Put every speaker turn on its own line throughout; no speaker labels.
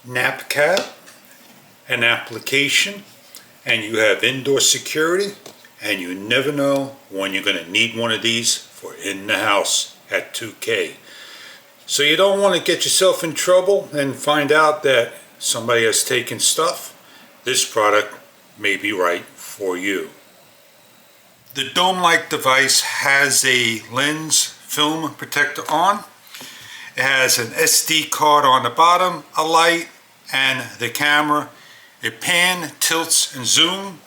NAPCAT, an application, and you have indoor security, and you never know when you're going to need one of these for in the house at 2K. So you don't want to get yourself in trouble and find out that somebody has taken stuff. This product may be right for you. The dome-like device has a lens film protector on. It has an SD card on the bottom, a light, and the camera. It pan, tilts, and zoom.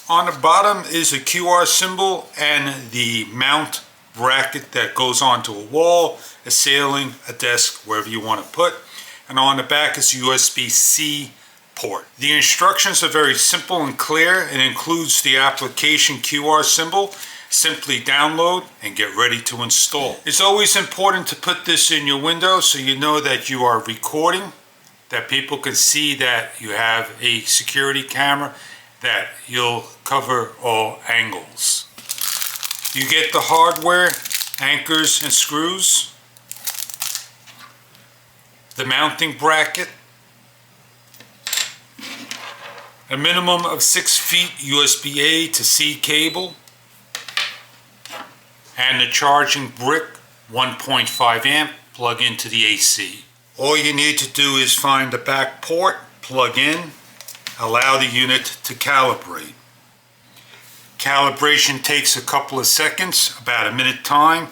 On the bottom is a QR symbol and the mount bracket that goes onto a wall, a ceiling, a desk, wherever you want to put. And on the back is a USB-C port. The instructions are very simple and clear. It includes the application QR symbol. Simply download and get ready to install. It's always important to put this in your window so you know that you are recording, that people can see that you have a security camera, that you'll cover all angles. You get the hardware, anchors and screws, the mounting bracket, a minimum of 6 feet USB-A to C cable, and the charging brick 1.5 amp plug into the AC. All you need to do is find the back port, plug in, allow the unit to calibrate. Calibration takes a couple of seconds, about a minute time.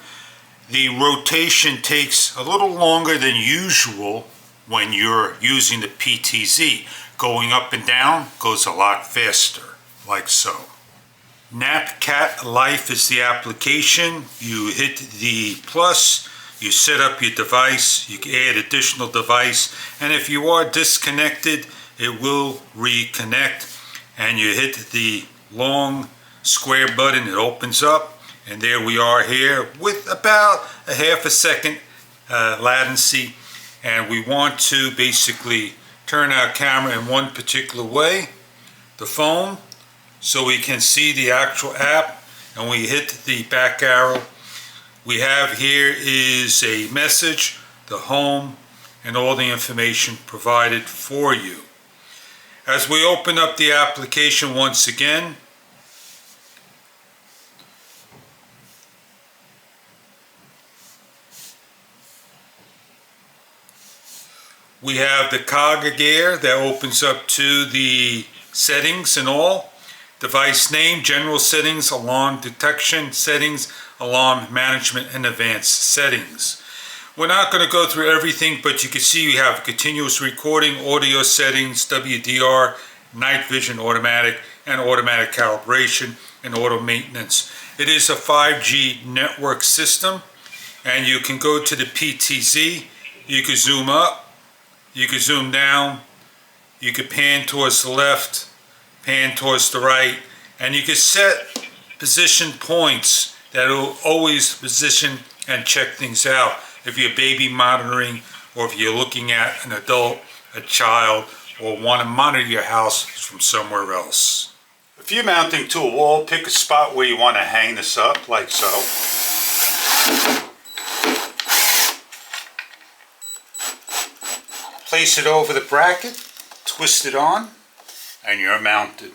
The rotation takes a little longer than usual when you're using the PTZ. Going up and down goes a lot faster, like so. NAPCAT Life is the application. You hit the plus, you set up your device, you can add additional device, and if you are disconnected, it will reconnect, and you hit the long square button, it opens up, and there we are here with about a half a second latency, and we want to basically turn our camera in one particular way, the phone, so we can see the actual app, and we hit the back arrow. We have here is a message, the home, and all the information provided for you. As we open up the application once again, we have the cog gear that opens up to the settings and all. Device name, general settings, alarm detection settings, alarm management, and advanced settings. We're not going to go through everything, but you can see you have continuous recording, audio settings, WDR, night vision automatic, and automatic calibration, and auto maintenance. It is a 5G network system, and you can go to the PTZ, you can zoom up, you can zoom down, you can pan towards the left, pan towards the right, and you can set position points that will always position and check things out. If you're baby monitoring, or if you're looking at an adult, a child, or want to monitor your house from somewhere else. If you're mounting to a wall, pick a spot where you want to hang this up, like so. Place it over the bracket, twist it on, and you're mounted.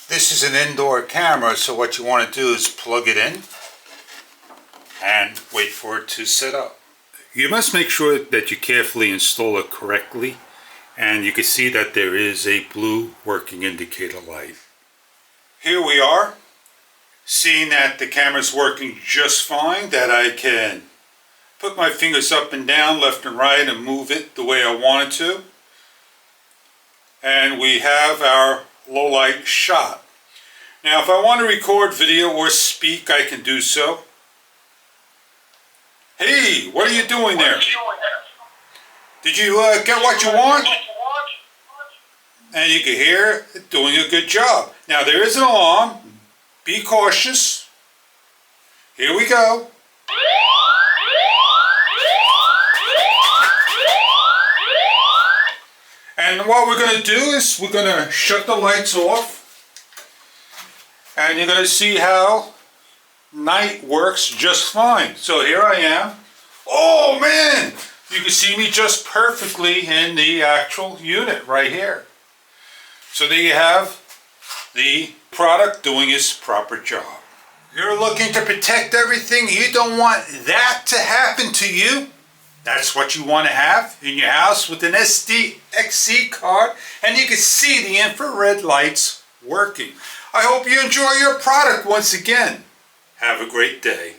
This is an indoor camera, so what you want to do is plug it in and wait for it to set up. You must make sure that you carefully install it correctly, and you can see that there is a blue working indicator light. Here we are, seeing that the camera's working just fine, that I can put my fingers up and down, left and right, and move it the way I want it to. And we have our low light shot. Now if I want to record video or speak, I can do so. Hey, what are you doing there? Did you get what you want? And you can hear it doing a good job. Now there is an alarm. Be cautious. Here we go. And what we're going to do is we're going to shut the lights off, and you're going to see how night works just fine. So here I am. Oh man, you can see me just perfectly in the actual unit right here. So there you have the product doing its proper job. You're looking to protect everything. You don't want that to happen to you. That's what you want to have in your house with an SDXC card, and you can see the infrared lights working. I hope you enjoy your product once again. Have a great day.